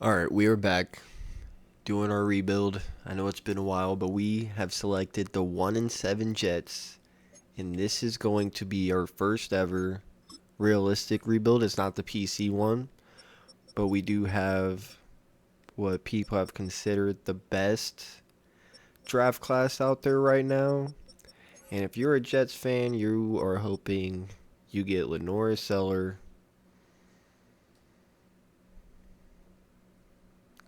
Alright, we are back doing our rebuild. I know it's been a while, but we have selected the 1-7 Jets, and this is going to be our first ever realistic rebuild. It's not the PC one, but we do have what people have considered the best draft class out there right now. And if you're a Jets fan, you are hoping you get Lenore Seller.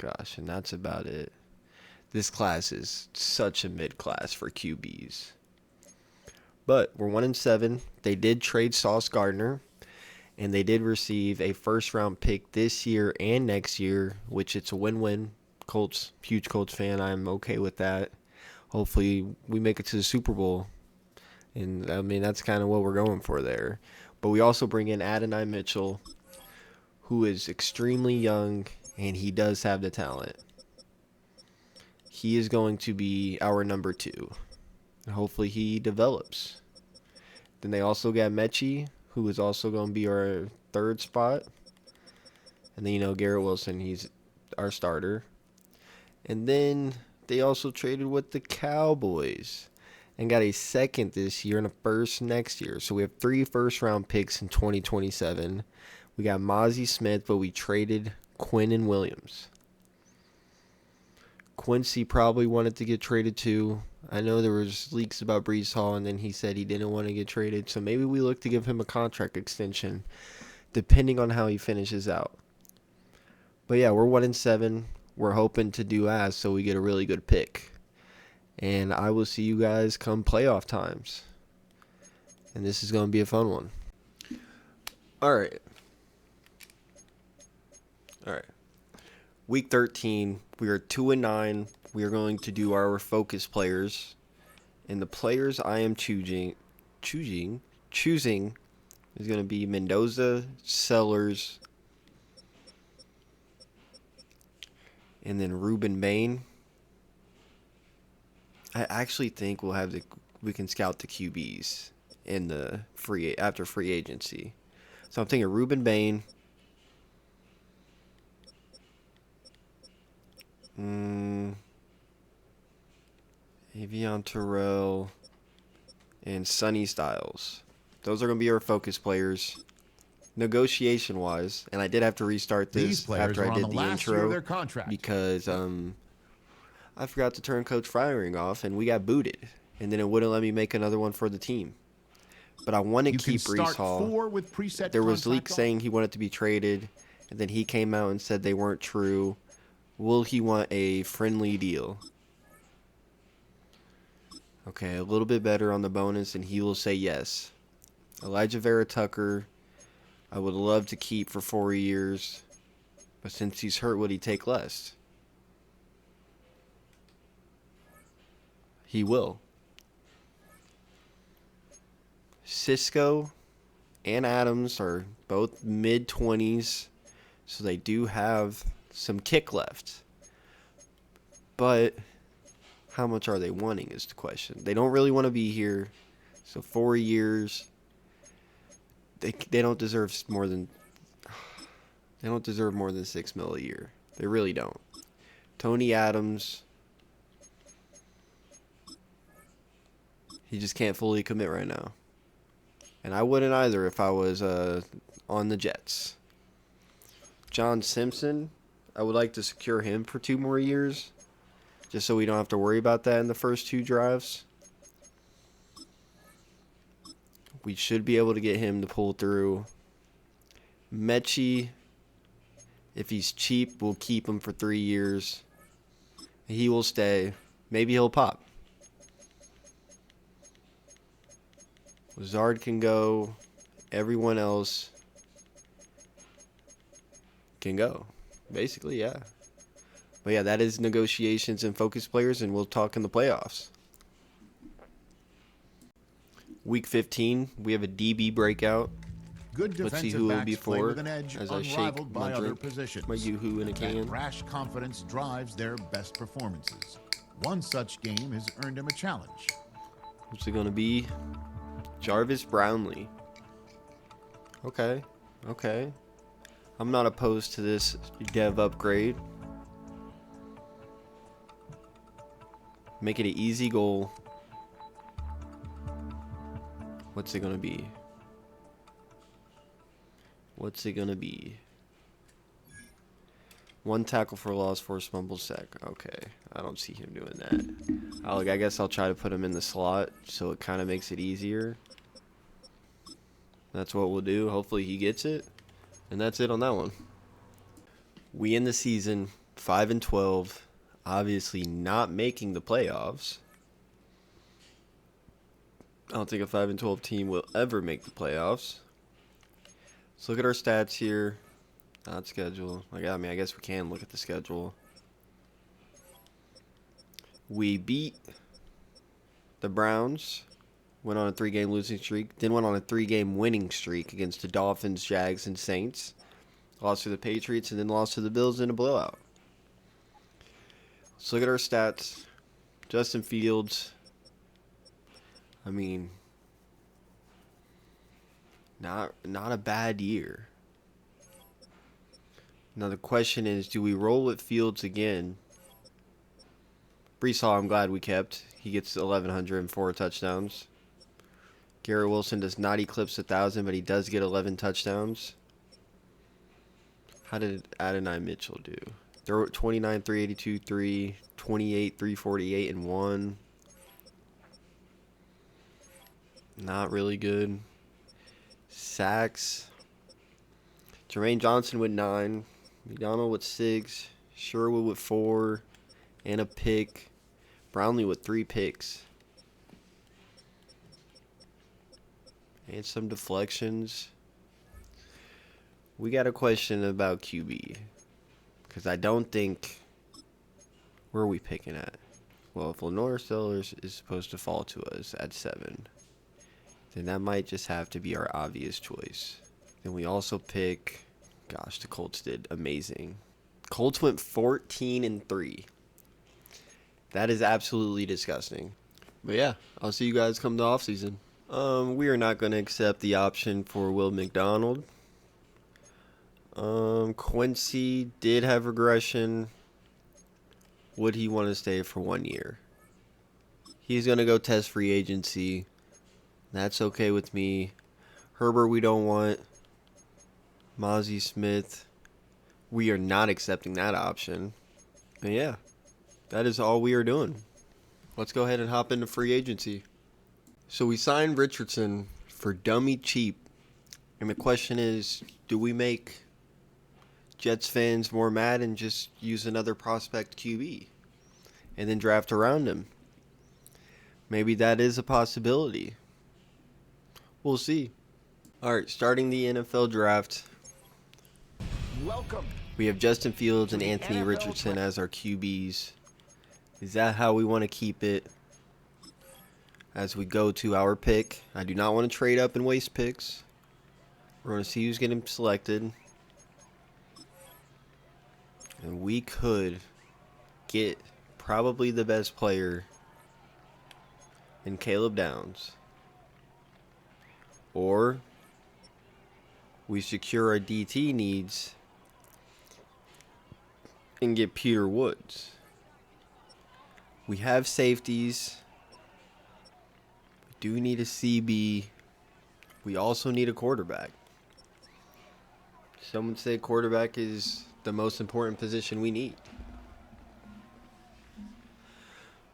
Gosh, and that's about it. This class is such a mid class for QBs. But we're 1-7. They did trade Sauce Gardner, and they did receive a first round pick this year and next year, which it's a win-win. Colts, huge Colts fan. I'm okay with that. Hopefully we make it to the Super Bowl. And I mean that's kind of what we're going for there. But we also bring in Adonai Mitchell, who is extremely young, and he does have the talent. He is going to be our number 2. And hopefully he develops. Then they also got Mechie, who is also going to be our third spot. And then, Garrett Wilson, he's our starter. And then they also traded with the Cowboys and got a second this year and a first next year. So we have 3 first-round picks in 2027. We got Mozzie Smith, but we traded Quinn and Williams. Quincy probably wanted to get traded too. I know there was leaks about Brees Hall, and then he said he didn't want to get traded. So maybe we look to give him a contract extension, depending on how he finishes out. But yeah, we're 1-7. We're hoping to do as so we get a really good pick. And I will see you guys come playoff times. And this is going to be a fun one. All right. Week 13, we are 2-9. We are going to do our focus players. And the players I am choosing is going to be Mendoza, Sellers, and then Ruben Bain. I actually think we can scout the QBs in the after free agency. So I'm thinking Ruben Bain, Avion Terrell, and Sonny Styles. Those are going to be our focus players. Negotiation-wise, and I did have to restart this after I did the intro because I forgot to turn Coach Firing off, and we got booted. And then it wouldn't let me make another one for the team. But I want to keep Brees Hall. There was leaks saying he wanted to be traded, and then he came out and said they weren't true. Will he want a friendly deal? Okay, a little bit better on the bonus, and he will say yes. Elijah Vera Tucker, I would love to keep for 4 years, but since he's hurt, would he take less? He will. Cisco and Adams are both mid-20s, so they do have some kick left. But how much are they wanting is the question. They don't really want to be here, so 4 years. They don't deserve more than $6 million a year. They really don't. Tony Adams, he just can't fully commit right now. And I wouldn't either if I was on the Jets. John Simpson, I would like to secure him for 2 more years, just so we don't have to worry about that in the first 2 drives. We should be able to get him to pull through. Mechie, if he's cheap, we'll keep him for 3 years. He will stay. Maybe he'll pop. Lazard can go. Everyone else can go. Basically, yeah. But yeah, that is negotiations and focus players, and we'll talk in the playoffs. Week 15, we have a DB breakout. Let's see who it will be for as I shake my drink, my Yoo-hoo in a can. Rash confidence drives their best performances. One such game has earned him a challenge. What's it going to be? Jarvis Brownlee. Okay. I'm not opposed to this dev upgrade. Make it an easy goal. What's it gonna be? What's it gonna be? 1 tackle for loss, 4 fumble sack. Okay, I don't see him doing that. I guess I'll try to put him in the slot so it kind of makes it easier. That's what we'll do. Hopefully he gets it. And that's it on that one. We end the season 5-12. Obviously not making the playoffs. I don't think a 5-12 team will ever make the playoffs. Let's look at our stats here. Not schedule. I guess we can look at the schedule. We beat the Browns. Went on a 3-game losing streak. Then went on a 3-game winning streak against the Dolphins, Jags, and Saints. Lost to the Patriots and then lost to the Bills in a blowout. Let's look at our stats. Justin Fields. I mean, not a bad year. Now the question is, do we roll with Fields again? Brees Hall, I'm glad we kept. He gets 1,104 touchdowns. Garrett Wilson does not eclipse 1,000, but he does get 11 touchdowns. How did Adonai Mitchell do? 29, 382, 3, 28, 348, and 1. Not really good. Sacks. Jermaine Johnson with 9. McDonald with 6. Sherwood with 4. And a pick. Brownlee with 3 picks. And some deflections. We got a question about QB. Because I don't think... Where are we picking at? Well, if Lenore Sellers is supposed to fall to us at 7, then that might just have to be our obvious choice. Then we also pick... Gosh, the Colts did amazing. Colts went 14-3. That is absolutely disgusting. But yeah, I'll see you guys come to offseason. We are not going to accept the option for Will McDonald. Quincy did have regression. Would he want to stay for 1 year? He's going to go test free agency. That's okay with me. Herbert we don't want. Mozzie Smith. We are not accepting that option. And yeah, that is all we are doing. Let's go ahead and hop into free agency. So we signed Richardson for dummy cheap. And the question is, do we make Jets fans more mad and just use another prospect QB and then draft around him? Maybe that is a possibility. We'll see. All right, starting the NFL draft. Welcome. We have Justin Fields and Anthony Richardson as our QBs. Is that how we want to keep it as we go to our pick? I do not want to trade up and waste picks. We're going to see who's getting selected. And we could get probably the best player in Caleb Downs. Or we secure our DT needs and get Peter Woods. We have safeties. We do need a CB. We also need a quarterback. Some would say quarterback is the most important position we need.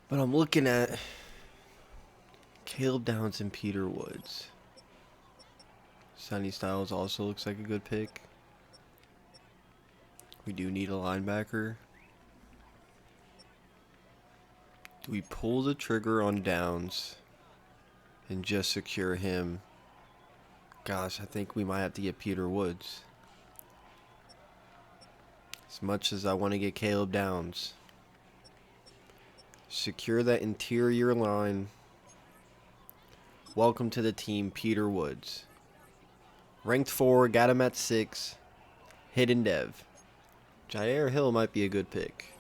But I'm looking at Caleb Downs and Peter Woods. Sonny Styles also looks like a good pick. We do need a linebacker. Do we pull the trigger on Downs and just secure him? Gosh, I think we might have to get Peter Woods. As much as I want to get Caleb Downs. Secure that interior line. Welcome to the team, Peter Woods. Ranked 4, got him at 6. Hidden Dev. Jair Hill might be a good pick.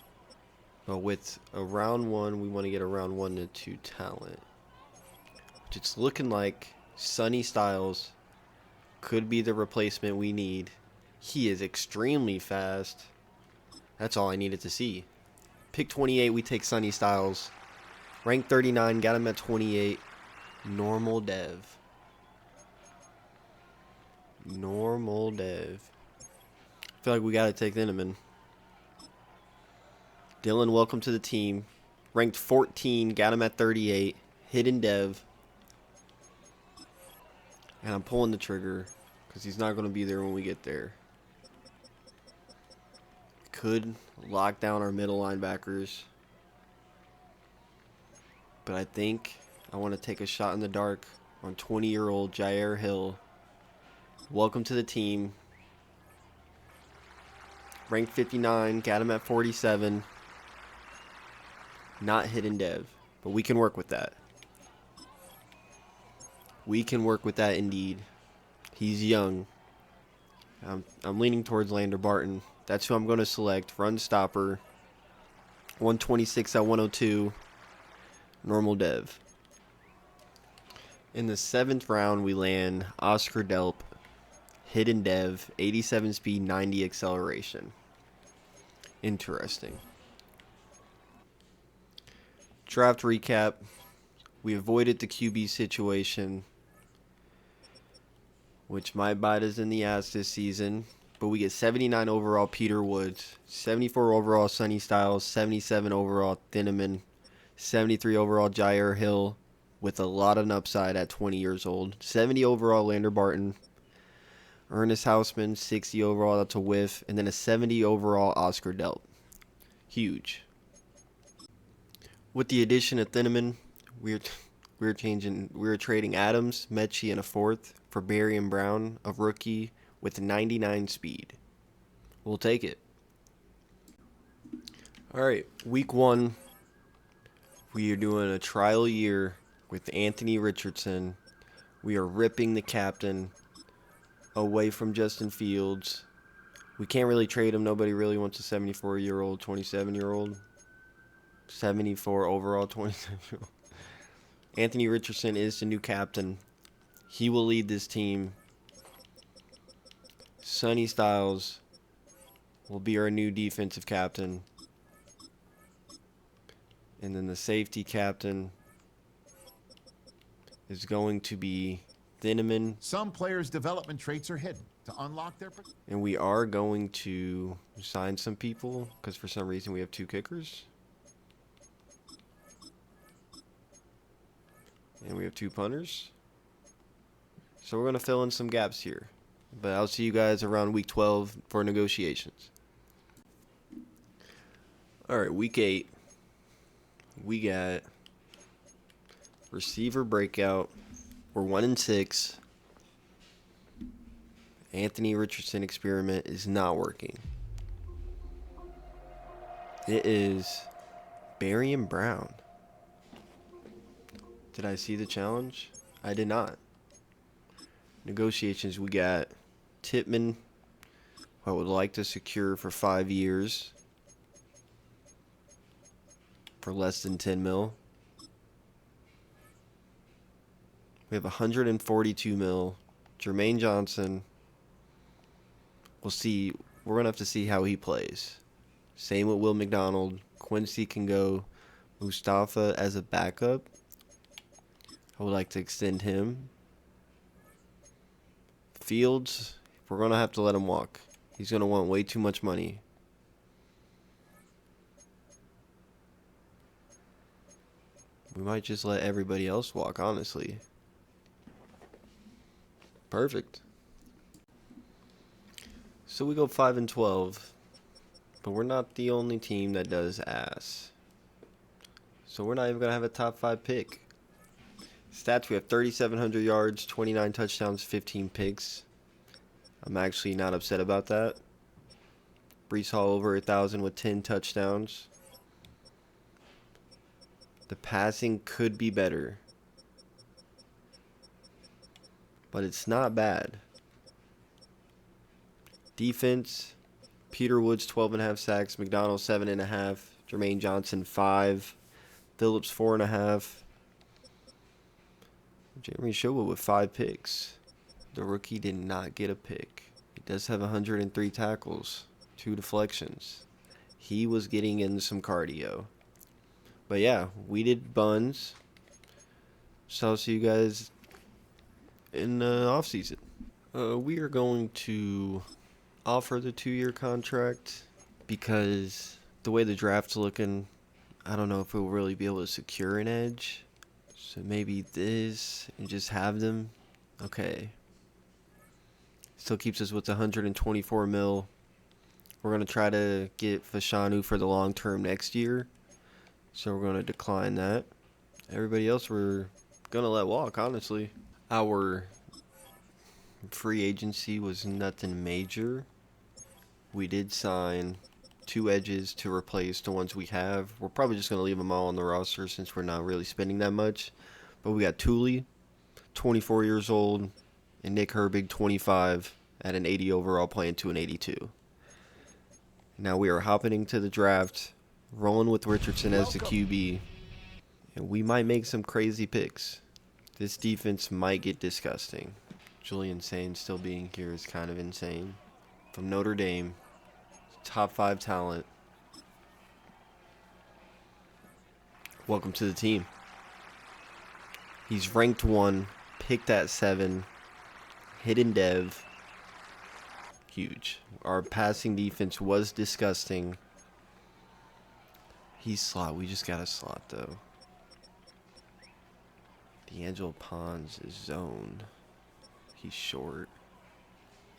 But with a round 1, we want to get a round 1 to 2 talent. Which it's looking like Sonny Styles could be the replacement we need. He is extremely fast. That's all I needed to see. Pick 28, we take Sonny Styles. Rank 39, got him at 28. Normal dev. Normal dev. I feel like we got to take Linneman. Dylan, welcome to the team. Ranked 14, got him at 38. Hidden dev. And I'm pulling the trigger because he's not going to be there when we get there. Could lock down our middle linebackers. But I think I want to take a shot in the dark on 20-year-old Jair Hill. Welcome to the team. Ranked 59, got him at 47. Not hidden dev, but we can work with that. We can work with that indeed. He's young. I'm leaning towards Lander Barton. That's who I'm going to select. Run stopper. 126 at 102. Normal dev. In the 7th round, we land Oscar Delp. Hidden dev. 87 speed, 90 acceleration. Interesting. Draft recap. We avoided the QB situation, which might bite us in the ass this season. But we get 79 overall Peter Woods, 74 overall Sonny Styles, 77 overall Thinneman, 73 overall Jair Hill with a lot of upside at 20 years old, 70 overall Lander Barton, Ernest Hausman, 60 overall, that's a whiff, and then a 70 overall Oscar Delp. Huge. With the addition of Thinneman, we're trading Adams, Mechie, and a 4th for Barry and Brown, a rookie with 99 speed. We'll take it. All right, week 1, we are doing a trial year with Anthony Richardson. We are ripping the captain away from Justin Fields. We can't really trade him. Nobody really wants a 74-year-old, 27-year-old. 74 overall, 27-year-old. Anthony Richardson is the new captain. He will lead this team. Sonny Styles will be our new defensive captain. And then the safety captain is going to be Thinneman. Some players' development traits are hidden to unlock their... And we are going to sign some people because for some reason we have 2 kickers. And we have 2 punters. So we're going to fill in some gaps here. But I'll see you guys around week 12 for negotiations. All right, week 8. We got receiver breakout. We're 1-6. Anthony Richardson experiment is not working. It is Barry and Brown. Did I see the challenge? I did not. Negotiations, we got Tippmann, who I would like to secure for 5 years for less than 10 mil. We have 142 mil. Jermaine Johnson. We'll see. We're going to have to see how he plays. Same with Will McDonald. Quincy can go. Mustafa as a backup. I would like to extend him. Fields, we're going to have to let him walk. He's going to want way too much money. We might just let everybody else walk, honestly. Perfect. So we go 5-12, but we're not the only team that does ass. So we're not even going to have a top 5 pick. Stats, we have 3,700 yards, 29 touchdowns, 15 picks. I'm actually not upset about that. Brees Hall over 1,000 with 10 touchdowns. The passing could be better, but it's not bad. Defense, Peter Woods 12.5 sacks, McDonald 7.5, Jermaine Johnson 5, Phillips 4.5. Jeremy Showa with 5 picks. The rookie did not get a pick. does have 103 tackles, 2 deflections. He was getting in some cardio. But yeah, we did buns. So I'll see you guys in the off season. We are going to offer the 2-year contract because the way the draft's looking, I don't know if we'll really be able to secure an edge. So maybe this and just have them. Okay. Still keeps us with 124 mil. We're going to try to get Fashanu for the long term next year. So we're going to decline that. Everybody else we're going to let walk, honestly. Our free agency was nothing major. We did sign 2 edges to replace the ones we have. We're probably just going to leave them all on the roster since we're not really spending that much. But we got Thule, 24 years old, and Nick Herbig, 25, at an 80 overall, playing to an 82. Now we are hopping into the draft, rolling with Richardson as the QB, and we might make some crazy picks. This defense might get disgusting. Julian Sain still being here is kind of insane. From Notre Dame, top 5 talent. Welcome to the team. He's ranked 1, picked at 7, hidden dev. Huge. Our passing defense was disgusting. He's slot. We just got a slot, though. D'Angelo Pons is zone. He's short.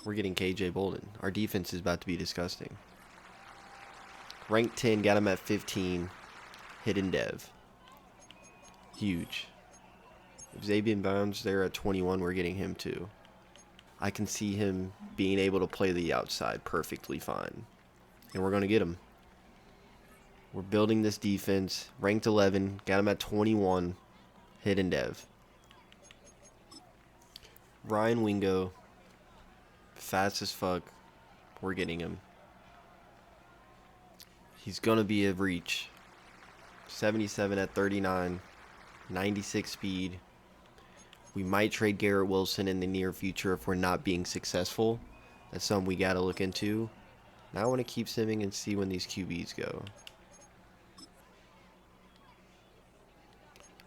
We're getting KJ Bolden. Our defense is about to be disgusting. Ranked 10, got him at 15. Hidden dev. Huge. If Xavier Bounds there at 21, we're getting him too. I can see him being able to play the outside perfectly fine. And we're going to get him. We're building this defense. Ranked 11, got him at 21. Hidden dev. Ryan Wingo. Fast as fuck. We're getting him. He's going to be a reach. 77 at 39. 96 speed. We might trade Garrett Wilson in the near future if we're not being successful. That's something we got to look into. Now I want to keep simming and see when these QBs go.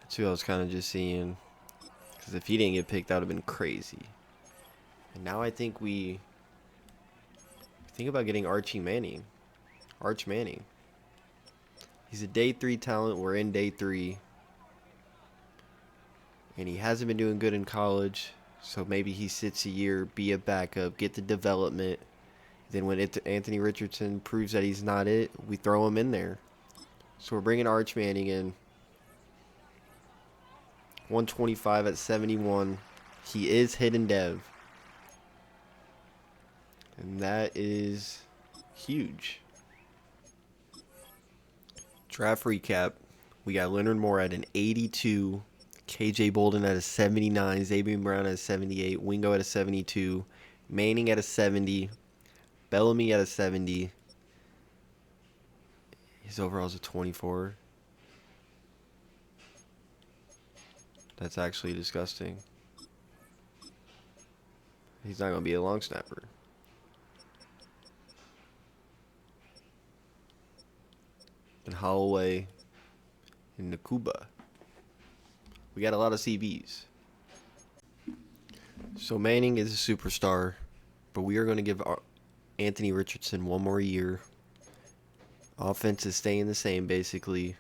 That's who I was kind of just seeing. Because if he didn't get picked, that would have been crazy. And now I think we think about getting Archie Manning. Arch Manning. He's a day 3 talent. We're in day 3. And he hasn't been doing good in college. So maybe he sits a year, be a backup, get the development. Then when Anthony Richardson proves that he's not it, we throw him in there. So we're bringing Arch Manning in. 125 at 71. He is hidden dev. And that is huge. Draft recap. We got Leonard Moore at an 82. KJ Bolden at a 79. Xavier Brown at a 78. Wingo at a 72. Manning at a 70. Bellamy at a 70. His overall's a 24. That's actually disgusting. He's not going to be a long snapper. And Holloway and Nakuba. We got a lot of CBs. So Manning is a superstar, but we are going to give Anthony Richardson 1 more year. Offense is staying the same, basically.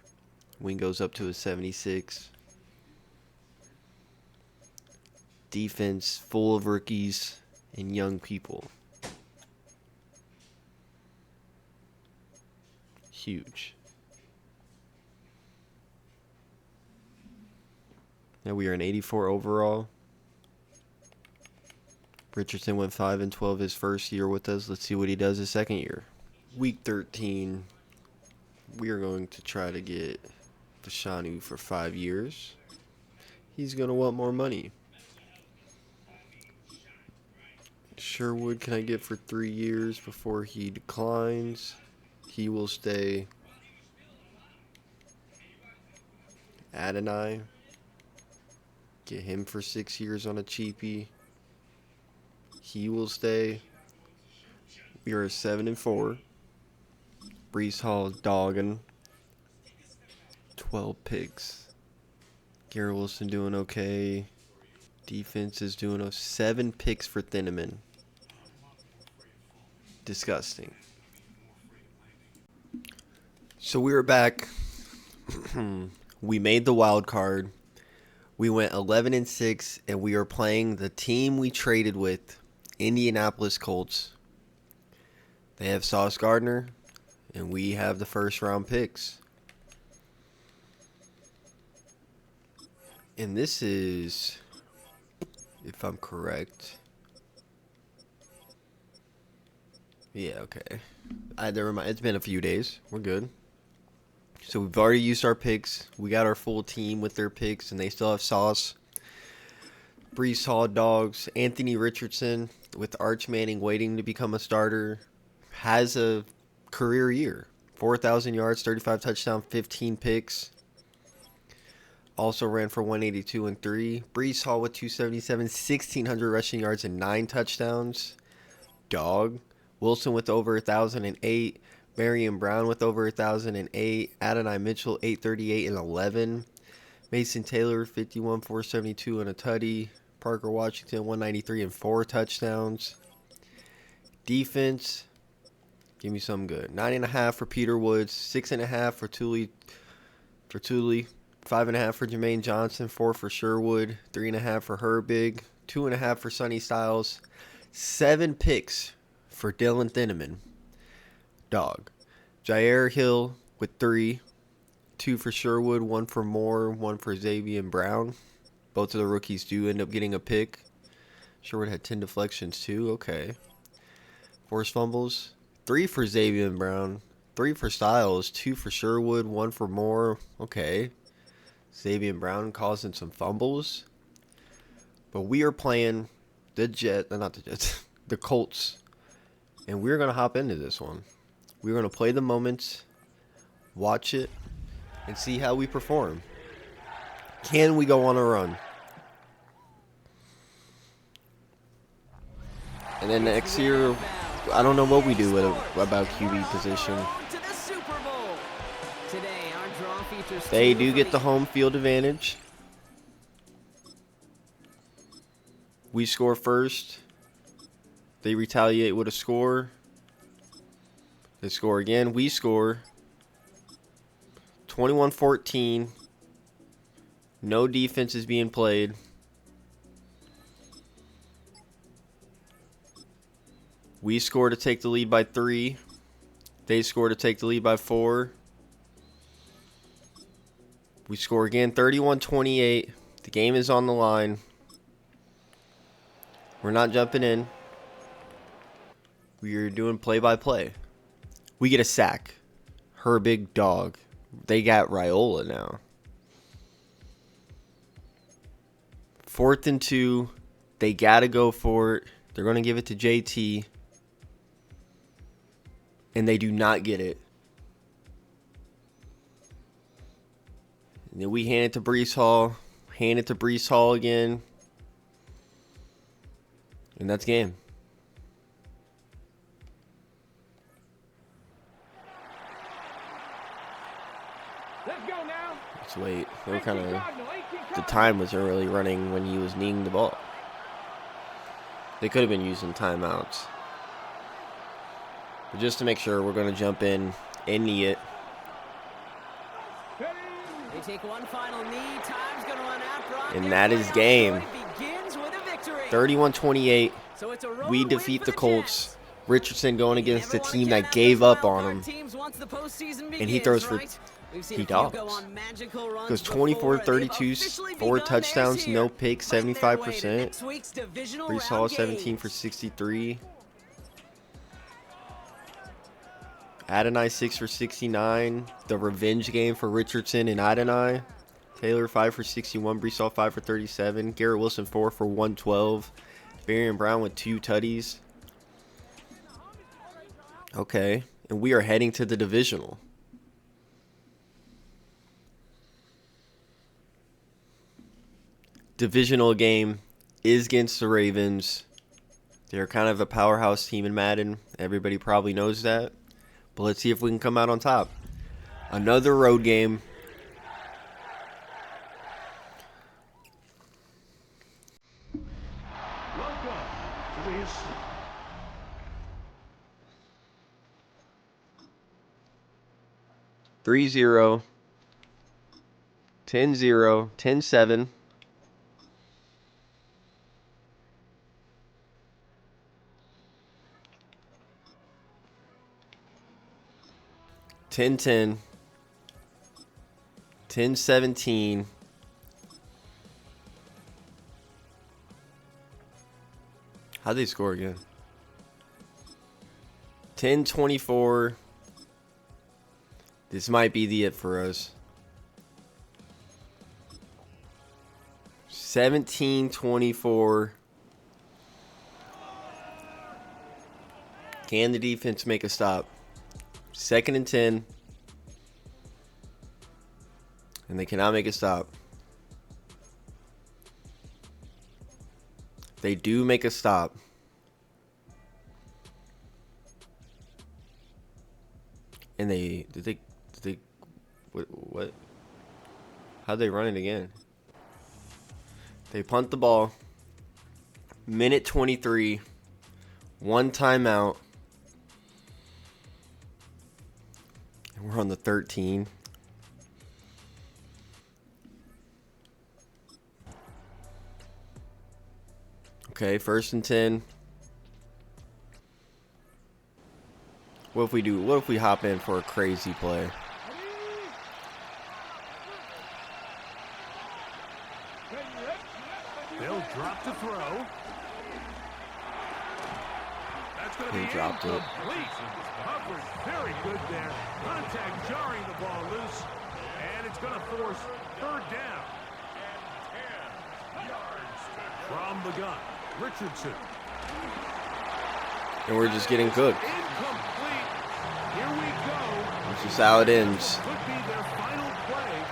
Wing goes up to a 76. Defense full of rookies and young people. Huge. Now we are an 84 overall. Richardson went 5-12 his first year with us. Let's see what he does his second year. Week 13, we are going to try to get Fashanu for 5 years. He's going to want more money. Sherwood can I get for 3 years before he declines? He will stay. Adonai. Get him for 6 years on a cheapie. He will stay. We are 7-4. Brees Hall dogging. 12 picks. Garrett Wilson doing okay. Defense is doing 7 picks for Thieneman. Disgusting. So we were back. We made the wild card. We went 11-6, and we are playing the team we traded with, Indianapolis Colts. They have Sauce Gardner, and we have the first round picks. And this is, if I'm correct. Yeah, okay. Never mind. It's been a few days. We're good. So we've already used our picks. We got our full team with their picks, and they still have Sauce. Brees Hall dogs. Anthony Richardson with Arch Manning waiting to become a starter. Has a career year. 4,000 yards, 35 touchdowns, 15 picks. Also ran for 182 and 3. Brees Hall with 277, 1,600 rushing yards and 9 touchdowns. Dog. Wilson with over 1,008. Marion Brown with over 1,008. Adonai Mitchell 838 and 11. Mason Taylor 51, 472 and a tutty. Parker Washington 193 and 4 touchdowns. Defense, give me something good. 9.5 for Peter Woods. 6.5 for Tully. 5.5 for Jermaine Johnson. 4 for Sherwood. 3.5 for Herbig. 2.5 for Sonny Styles. 7 picks for Dylan Thieneman. Dog. Jair Hill with 3. 2 for Sherwood, 1 for Moore, 1 for Xavier Brown. Both of the rookies do end up getting a pick. Sherwood had 10 deflections too. Okay. Forced fumbles. 3 for Xavier Brown. 3 for Styles. 2 for Sherwood, 1 for Moore. Okay. Xavier Brown causing some fumbles. But we are playing the the Colts. And we're going to hop into this one. We're going to play the moments, watch it, and see how we perform. Can we go on a run? And then next year, I don't know what we do about QB position. They do get the home field advantage. We score first. They retaliate with a score. They score again. We score. 21-14. No defense is being played. We score to take the lead by 3. They score to take the lead by 4. We score again, 31-28. The game is on the line. We're not jumping in. We are doing play-by-play. We get a sack. Her big dog. They got Raiola now. 4th and 2. They got to go for it. They're going to give it to JT. And they do not get it. And then we hand it to Brees Hall. Hand it to Brees Hall again. And that's game. Let's go now. Let's wait. They were kind of... The time was early running when he was kneeing the ball. They could have been using timeouts. But just to make sure, we're going to jump in and knee it. They take one final knee. Time's going to run out. Brock, and that is game. 31-28. So we defeat the Colts. Richardson going against a team that gave up on him. And he throws for... He dogs. Goes 24-32, 4 touchdowns, no picks, 75%. Brees Hall 17 for 63. Adonai 6 for 69. The revenge game for Richardson and Adonai. Taylor 5 for 61. Brees Hall 5 for 37. Garrett Wilson 4 for 112. Marion Brown with 2 tutties. Okay, and we are heading to the divisional. Divisional game is against the Ravens. They're kind of a powerhouse team in Madden. Everybody probably knows that. But let's see if we can come out on top. Another road game. Welcome to the 3-0. 10-0. 10-7. Ten 10-17. How'd they score again? 10-24. This might be the it for us. 17-24. Can the defense make a stop? 2nd and 10. And they cannot make a stop. They do make a stop. And did they what? How'd they run it again? They punt the ball. Minute 23. 1 timeout. And we're on the 13. Okay, 1st and 10. What if we do? What if we hop in for a crazy play? They'll drop to throw. That's going to be dropped it. incomplete. Coverage very good there. Contact jarring the ball loose, and it's going to force 3rd down. From the gun, Richardson. And we're just getting cooked. Incomplete. Here we go. That's just how it ends. Could be their final play.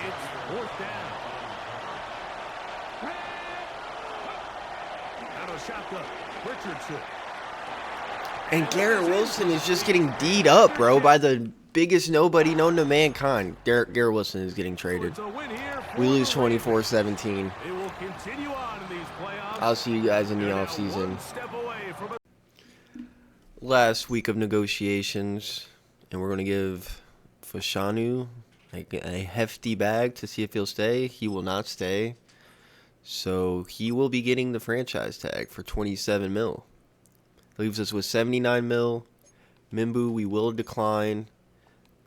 It's 4th down. Out of shotgun, Richardson. And Garrett Wilson is just getting D'd up, bro, by the biggest nobody known to mankind. Garrett Wilson is getting traded. It's a win here for We lose the Raiders. 24-17. They will continue on in these playoffs. I'll see you guys in the They're now offseason. one step away from a Last week of negotiations, and we're going to give Fashanu a hefty bag to see if he'll stay. He will not stay. So he will be getting the franchise tag for 27 mil. Leaves us with 79 mil. Mimbu, we will decline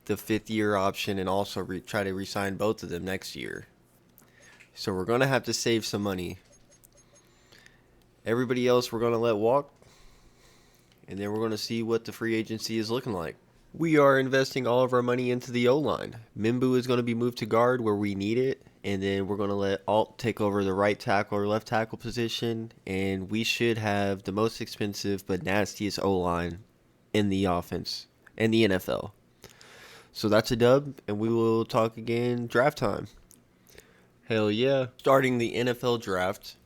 the 5th-year option and also try to re-sign both of them next year. So we're going to have to save some money. Everybody else we're going to let walk. And then we're going to see what the free agency is looking like. We are investing all of our money into the O-line. Mimbu is going to be moved to guard where we need it. And then we're going to let Alt take over the right tackle or left tackle position. And we should have the most expensive but nastiest O-line in the offense and the NFL. So that's a dub. And we will talk again draft time. Hell yeah. Starting the NFL draft.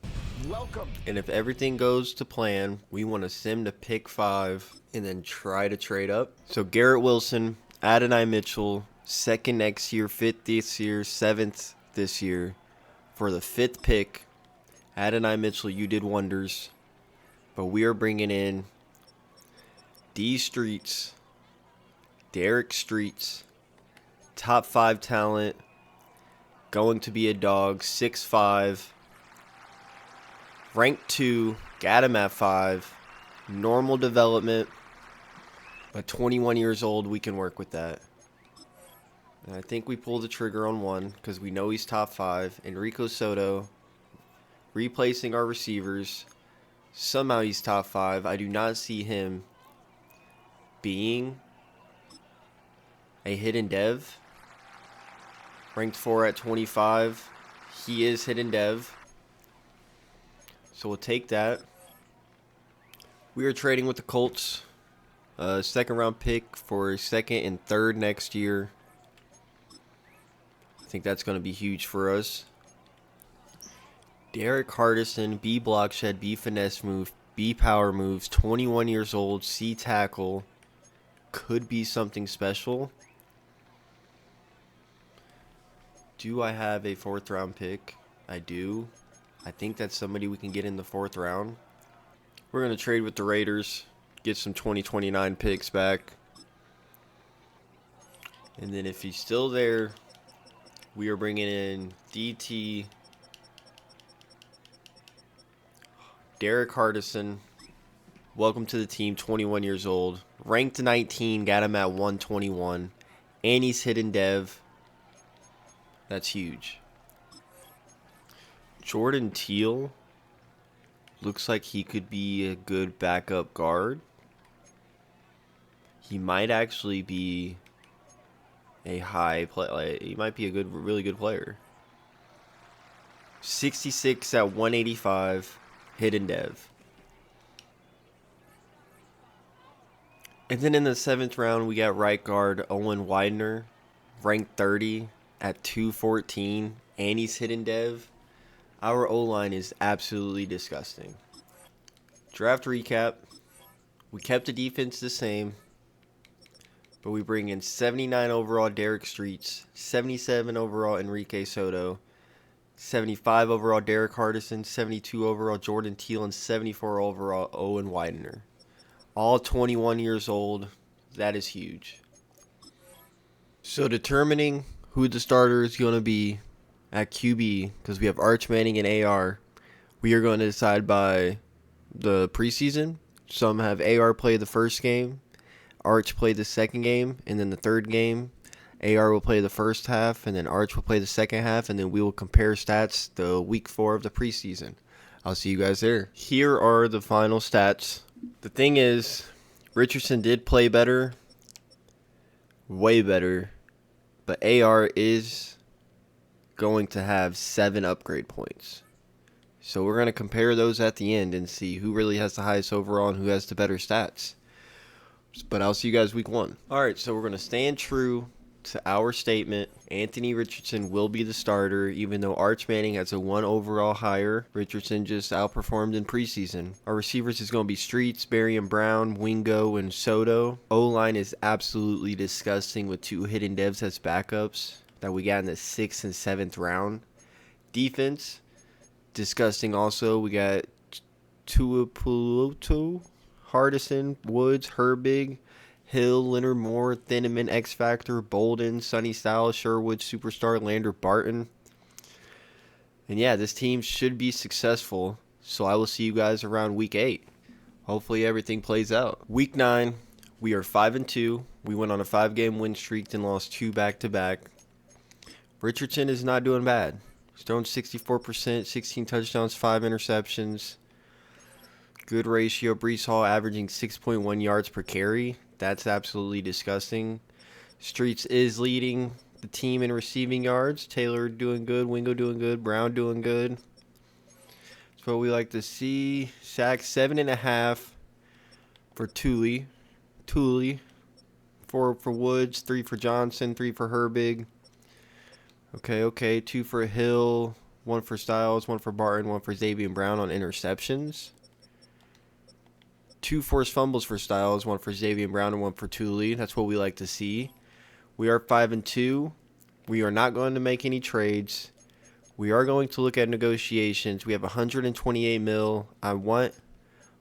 welcome. And if everything goes to plan, we want to sim to pick 5 and then try to trade up. So Garrett Wilson, Adonai Mitchell, 2nd next year, 5th this year, 7th this year. For the 5th pick, Adonai Mitchell, you did wonders. But we are bringing in D Streets, Derek Streets, top 5 talent, going to be a dog, 6'5", ranked 2, got him at 5, normal development, but 21 years old, we can work with that. And I think we pull the trigger on 1 because we know he's top 5. Enrico Soto, replacing our receivers. Somehow he's top 5. I do not see him being a hidden dev. Ranked 4 at 25. He is hidden dev. So we'll take that. We are trading with the Colts. 2nd round pick for 2nd and 3rd next year. I think that's going to be huge for us. Derek Hardison, B block shed, B finesse move, B power moves, 21 years old, C tackle. Could be something special. Do I have a 4th round pick? I do. I think that's somebody we can get in the 4th round. We're going to trade with the Raiders, get some 2029 picks back. And then if he's still there, we are bringing in DT, RICHARDSON. Welcome to the team, 21 years old. Ranked 19, got him at 121. And he's hidden dev. That's huge. Jordan Teal looks like he could be a good backup guard. He might actually be a high play. Like, he might be a really good player. 66 at 185, hidden dev. And then in the 7th round, we got right guard Owen Widener, ranked 30 at 214, and he's hidden dev. Our O-line is absolutely disgusting. Draft recap. We kept the defense the same, but we bring in 79 overall Derek Streets, 77 overall Enrique Soto, 75 overall RICHARDSON, 72 overall Jordan Teal, and 74 overall Owen Widener. All 21 years old. That is huge. So determining who the starter is going to be at QB, because we have Arch Manning and AR, we are going to decide by the preseason. Some have AR play the first game, Arch play the second game, and then the third game, AR will play the first half, and then Arch will play the second half, and then we will compare stats the week 4 of the preseason. I'll see you guys there. Here are the final stats. The thing is, Richardson did play better, way better, but AR is going to have 7 upgrade points. So we're going to compare those at the end and see who really has the highest overall and who has the better stats. But I'll see you guys week 1. Alright, so we're going to stand true to our statement. Anthony Richardson will be the starter, even though Arch Manning has a 1 overall higher. Richardson just outperformed in preseason. Our receivers is going to be Streets, Barry and Brown, Wingo, and Soto. O-line is absolutely disgusting with 2 hidden devs as backups that we got in the 6th and 7th round. Defense, disgusting also. We got Tuipulotu, Hardison, Woods, Herbig, Hill, Leonard Moore, Thieneman, X Factor, Bolden, Sonny Styles, Sherwood, Superstar, Lander, Barton. And yeah, this team should be successful. So I will see you guys around week 8. Hopefully everything plays out. Week 9, we are 5-2. We went on a 5-game win streak and lost 2 back-to-back. Richardson is not doing bad. He's thrown 64%, 16 touchdowns, 5 interceptions. Good ratio. Brees Hall averaging 6.1 yards per carry. That's absolutely disgusting. Streets is leading the team in receiving yards. Taylor doing good. Wingo doing good. Brown doing good. That's what we like to see. Sacks 7.5 for Thule. 4 for Woods. 3 for Johnson. 3 for Herbig. Okay. 2 for Hill. 1 for Styles. 1 for Barton. 1 for Xavier Brown on interceptions. 2 forced fumbles for Styles, 1 for Xavier Brown, and 1 for Thule. That's what we like to see. We are 5-2. We are not going to make any trades. We are going to look at negotiations. We have 128 mil. I want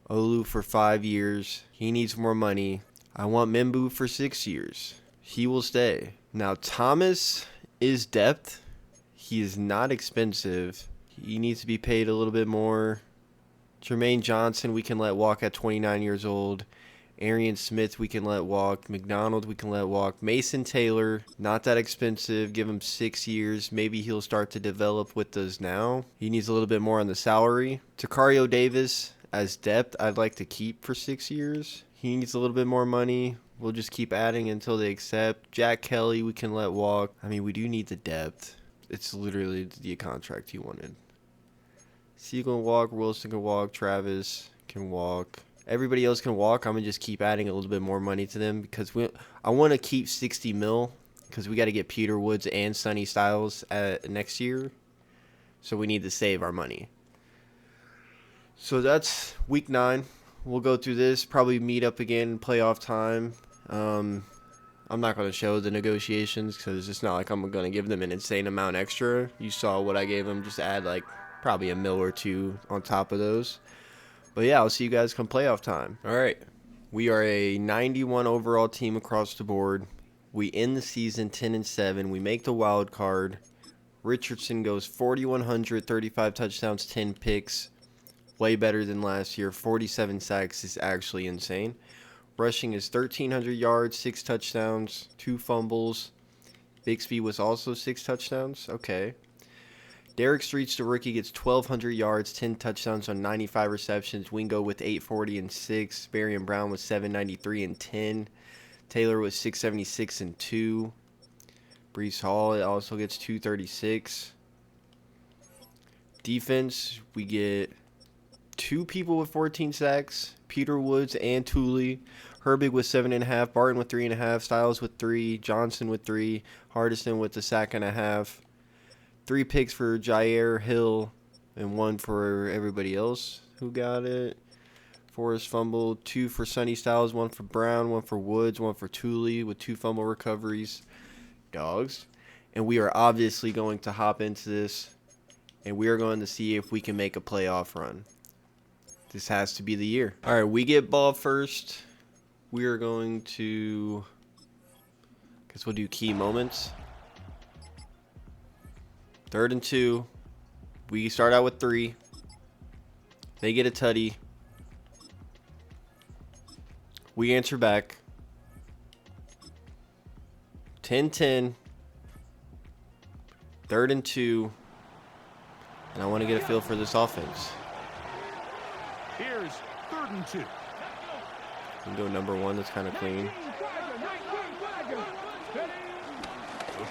Olu for 5 years. He needs more money. I want Mimbu for 6 years. He will stay. Now, Thomas is depth. He is not expensive. He needs to be paid a little bit more. Jermaine Johnson, we can let walk at 29 years old. Arian Smith, we can let walk. McDonald, we can let walk. Mason Taylor, not that expensive. Give him 6 years. Maybe he'll start to develop with us now. He needs a little bit more on the salary. Takario Davis, as depth, I'd like to keep for 6 years. He needs a little bit more money. We'll just keep adding until they accept. Jack Kelly, we can let walk. I mean, we do need the depth. It's literally the contract he wanted. C can walk, Wilson can walk, Travis can walk. Everybody else can walk. I'm going to just keep adding a little bit more money to them because I want to keep 60 mil because we got to get Peter Woods and Sonny Styles next year. So we need to save our money. So that's week 9. We'll go through this, probably meet up again in playoff time. I'm not going to show the negotiations because it's not like I'm going to give them an insane amount extra. You saw what I gave them. Just add like probably a mil or two on top of those. But yeah, I'll see you guys come playoff time. All right. We are a 91 overall team across the board. We end the season 10-7. We make the wild card. Richardson goes 4,100, 35 touchdowns, 10 picks. Way better than last year. 47 sacks is actually insane. Rushing is 1,300 yards, 6 touchdowns, 2 fumbles. Bixby was also 6 touchdowns. Okay. Derek Streets, the rookie, gets 1,200 yards, 10 touchdowns on 95 receptions. Wingo with 840 and 6. Barian Brown with 793 and 10. Taylor with 676 and 2. Brees Hall also gets 236. Defense, we get 2 people with 14 sacks. Peter Woods and Tooley. Herbig with 7.5. Barton with 3.5. Styles with 3. Johnson with 3. Hardison with a sack and a half. 3 picks for Jair Hill and 1 for everybody else who got it. Forrest fumbled. 2 for Sonny Styles. 1 for Brown. 1 for Woods. 1 for Tooley with 2 fumble recoveries. Dogs. And we are obviously going to hop into this, and we are going to see if we can make a playoff run. This has to be the year. All right, we get ball first. We are going to, guess we'll do key moments. 3rd and 2. We start out with 3. They get a tutty. We answer back. 10-10. 3rd and 2. And I want to get a feel for this offense. Here's 3rd and 2. We can go number 1. That's kind of clean. They'll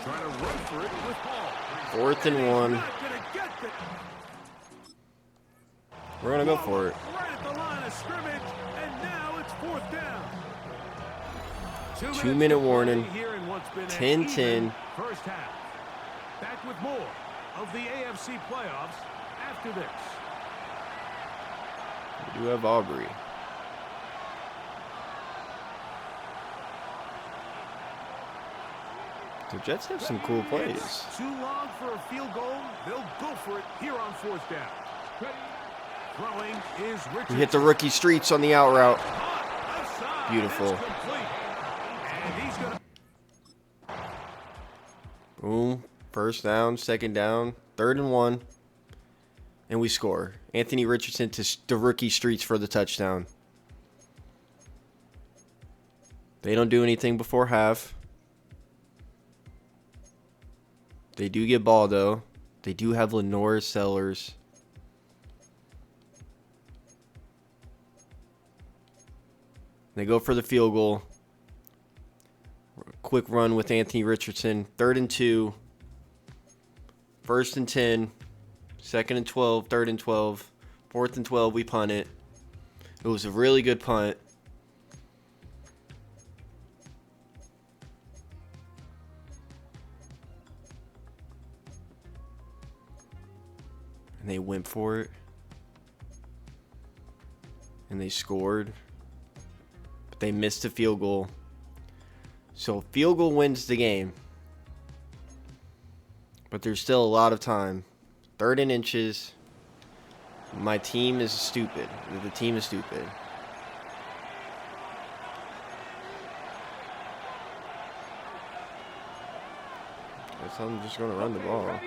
try to run for it with Hall. 4th and 1. We're going to go for it. Right at the line of scrimmage, and now it's 4th down. 2-minute warning. 10-10. First half. Back with more of the AFC playoffs after this. We do have Aubrey. The Jets have some cool plays. It's too long for a field goal. They'll go for it here on 4th down. Throwing is Richardson. We hit the rookie Streets on the out route. Outside. Beautiful. It's complete. And he's gonna... Boom. 1st down, 2nd down, 3rd and 1. And we score. Anthony Richardson to the rookie Streets for the touchdown. They don't do anything before half. They do get ball, though. They do have Lenore Sellers. They go for the field goal. Quick run with Anthony Richardson. 3rd and 2. 1st and 10. 2nd and 12. 3rd and 12. 4th and 12. We punt it. It was a really good punt. And they went for it. And they scored. But they missed a field goal. So field goal wins the game. But there's still a lot of time. 3rd and inches. My team is stupid. The team is stupid. Guess I'm just going to run the ball.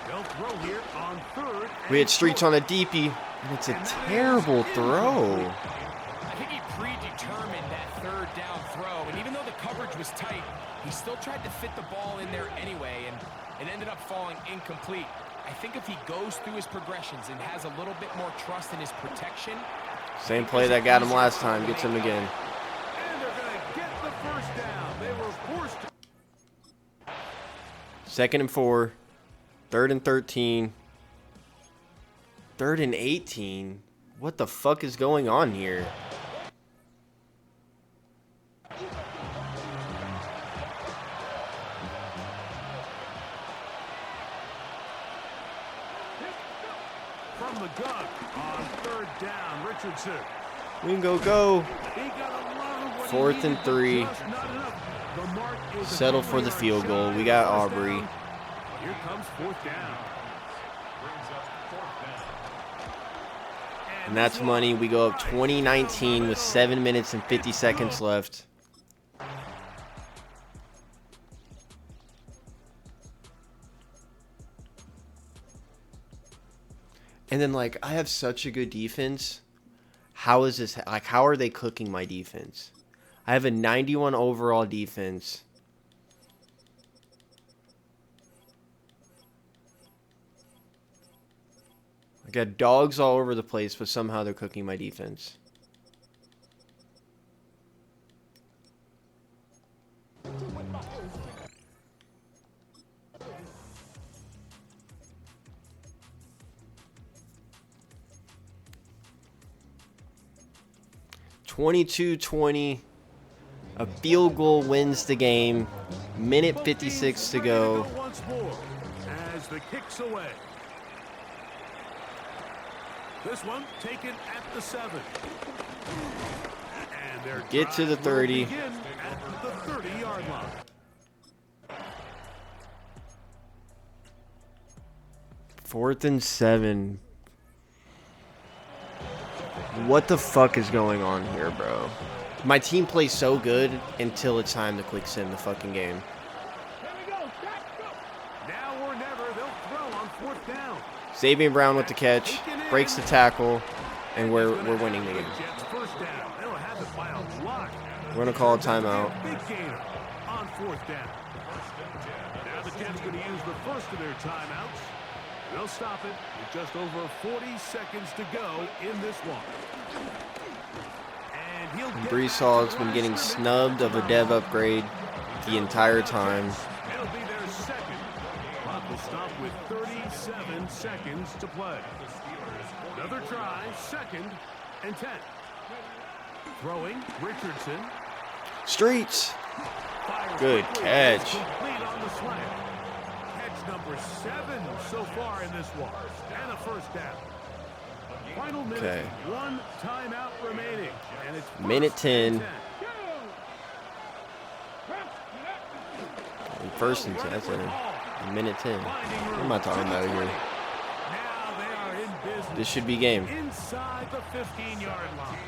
They'll throw here on 3rd. We had Streets on a deepie, and it's a terrible throw. I think he predetermined that 3rd down throw, and even though the coverage was tight, he still tried to fit the ball in there anyway, and it ended up falling incomplete. I think if he goes through his progressions and has a little bit more trust in his protection. Same play that got him last time gets him again. And they're going to get the 1st down. They were forced to... 2nd and 4. 3rd and 13. 3rd and 18. What the fuck is going on here? from the gun on third down. Richardson. We can go. He got a lot of what he 4th and needed, but 3. just not enough. The mark is Settle for the field goal. We got Aubrey. Here comes 4th down. And that's money. We go up 20-19 with 7 minutes and 50 seconds left. And then, like, I have such a good defense. How is this? Like, how are they cooking my defense? I have a 91 overall defense. I got dogs all over the place, but somehow they're cooking my defense. (22-20). A field goal wins the game. Minute 56 to go. Once more as the kick's away. This one taken at the 7. And their Get to the drive will 30. begin at the 30-yard line. 4th and 7. What the fuck is going on here, bro? My team plays so good until it's time to quick sim the fucking game. Now or never, they'll throw on 4th down. Xavier Brown with the catch, breaks the tackle, and we're winning the game. Jets first down. They'll have it by a lot. We're gonna call a timeout. Big gainer on 4th down. Now the Jets going to use the first of their timeouts. They'll stop it with just over 40 seconds to go in this one. And he'll get Brees Hall's been getting snubbed of a dev upgrade the entire time. It'll be their second. Clock will stop with 37 seconds to play. Another try, 2nd and 10. Throwing, Richardson. Streets. Fires Good quickly. catch. Complete on the slant. Catch number 7 so far in this one. And a first down. Final minute. Okay. 1 timeout remaining. And it's Minute first and 10. First and 10. That's a minute 10. What am I talking about here? Now they are in business. This should be game. Inside the 15-yard line.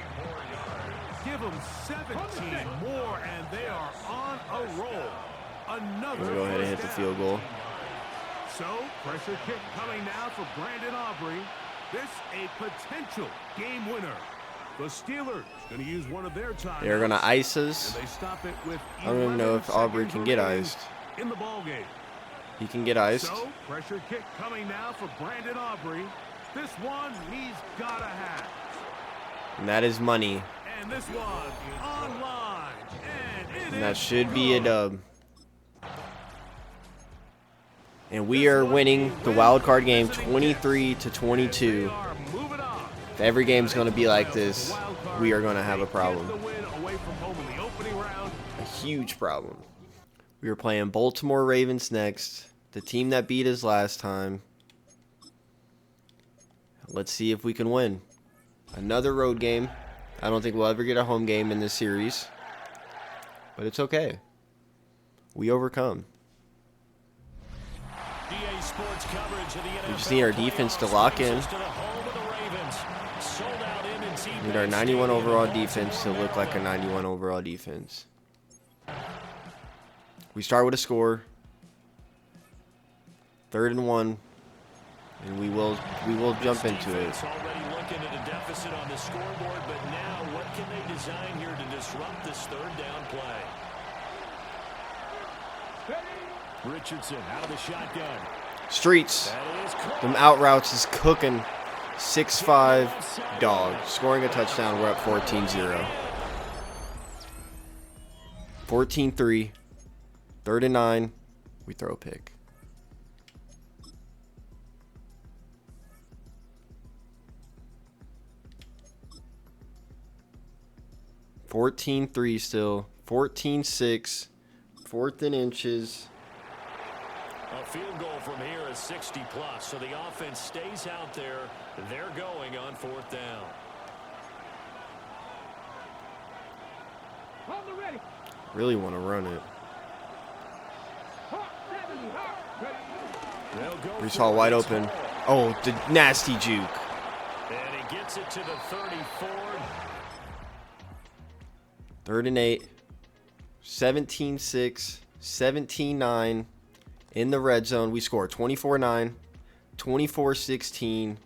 Give them 17 more, and they are on a roll. Another We'll go ahead and hit the first field goal. down. So, pressure kick coming now for Brandon Aubrey. This a potential game winner. The Steelers going to use one of their timeouts. They're gonna ice us. And they stop it with I don't even know 11 if Aubrey seconds can get remaining iced. in the ball game. He can get iced. So, pressure kick coming now for Brandon Aubrey. This one he's got to have. And that is money. And this one online. And And that should be a dub. And we are winning the wild card game 23-22. If every game's going to be like this, we are going to have a problem. A huge problem. We are playing Baltimore Ravens next. The team that beat us last time. Let's see if we can win. Another road game. I don't think we'll ever get a home game in this series. But it's okay. We overcome. We just need our defense to lock in. We need our 91 overall defense to look like a 91 overall defense. We start with a score. 3rd and 1. And we will jump into it. Already looking at a deficit on the scoreboard, but now what can they design here to disrupt this 3rd down play? Richardson out of the shotgun. Streets. Them out routes is cooking. 6'5" dog. Scoring a touchdown. We're up 14-0. 14-3. 3rd and 9. We throw a pick. (14-3) still. 14-6. 4th and inches. field goal from here is 60+, so the offense stays out there. They're going on 4th down. Really want to run it. Brees Hall wide open. Oh, the nasty juke. And he gets it to the 34. 3rd and 8. 17-6. 17-9. In the red zone, we score 24-9. 24-16.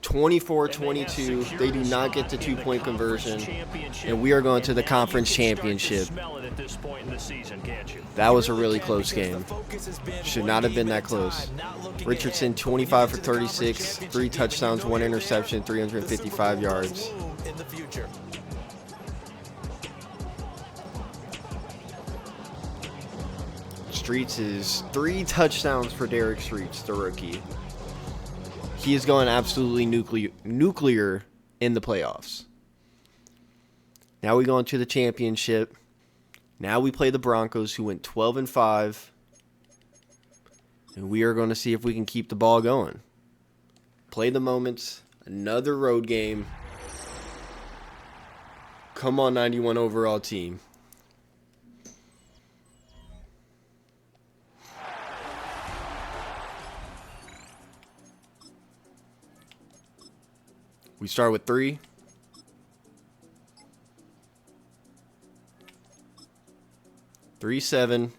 24-22. They do not get the 2-point conversion. And we are going to the conference championship. That was a really close game. Should not have been that close. Richardson, 25 for 36. 3 touchdowns, 1 interception, 355 yards. Streets is 3 touchdowns for Derek Streets, the rookie. He is going absolutely nuclear in the playoffs. Now we go into the championship. Now we play the Broncos, who went 12-5. And we are going to see if we can keep the ball going. Play the moments. Another road game. Come on, 91 overall team. We start with 3. Three, 7.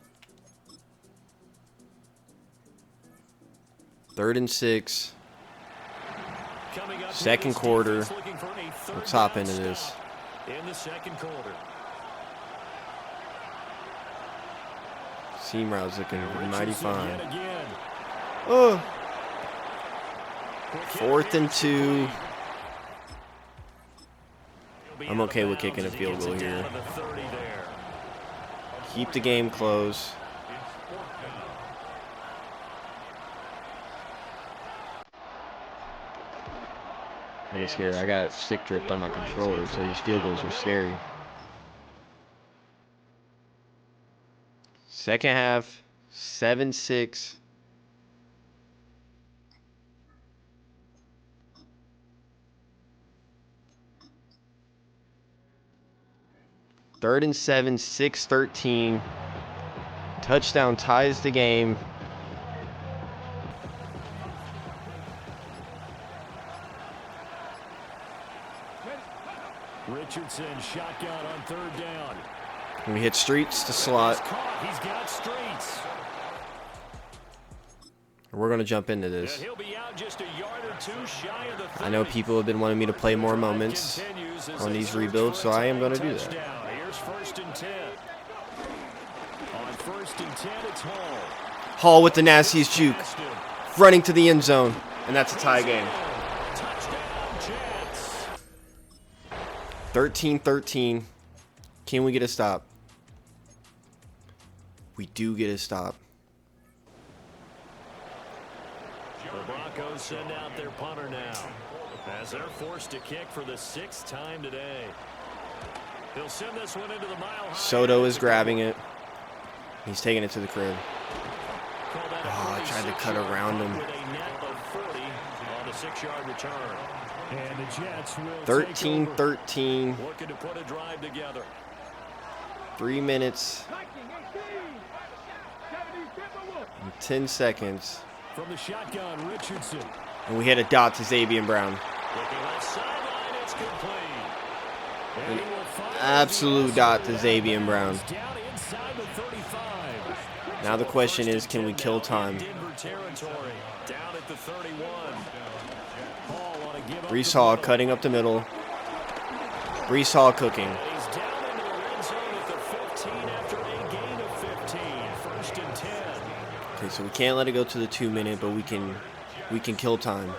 3rd and 6. Second quarter. Let's hop into this. In the second quarter. Seam routes looking mighty fine. Again. Oh. 4th and 2. I'm okay with kicking a field goal here. Keep the game close. I get scared. I got stick dripped on my controller, so these field goals are scary. Second half, 7-6. Third and 7, 6-13. Touchdown ties the game. Richardson shotgun on 3rd down. And we hit Streets to slot. He's got Streets. We're going to jump into this. And he'll be out just a yard or 2 shy of the 30. I know people have been wanting me to play more moments on these rebuilds, so I am going to do that. Here's 1st and 10. On 1st and 10, it's Hall. Hall with the nastiest juke. Running to the end zone. And that's a tie game. Touchdown, Jets. 13-13. Can we get a stop? We do get a stop. The Broncos send out their punter now, as they're forced to kick for the 6th time today. He'll send this one into the mile high. Soto is grabbing it. He's taking it to the crib. Oh, I tried to cut around him. With a net of 40 on the 6-yard return. And the Jets will 13-13. looking to put a drive together. 3 minutes and 10 seconds. From the shotgun, Richardson. And we hit a dot to Xavier Brown. Looking left sideline, it's complete. An absolute dot to Xavier Brown. Down inside the 35. Now the question is, can we kill time? Denver territory. Down at the 31. Hall on a give up Brees the Hall middle. cutting up the middle. Brees Hall cooking. He's down into the red zone at the 15 after a gain of 15. 1st and 10. Okay, so we can't let it go to the 2-minute, but we can kill time.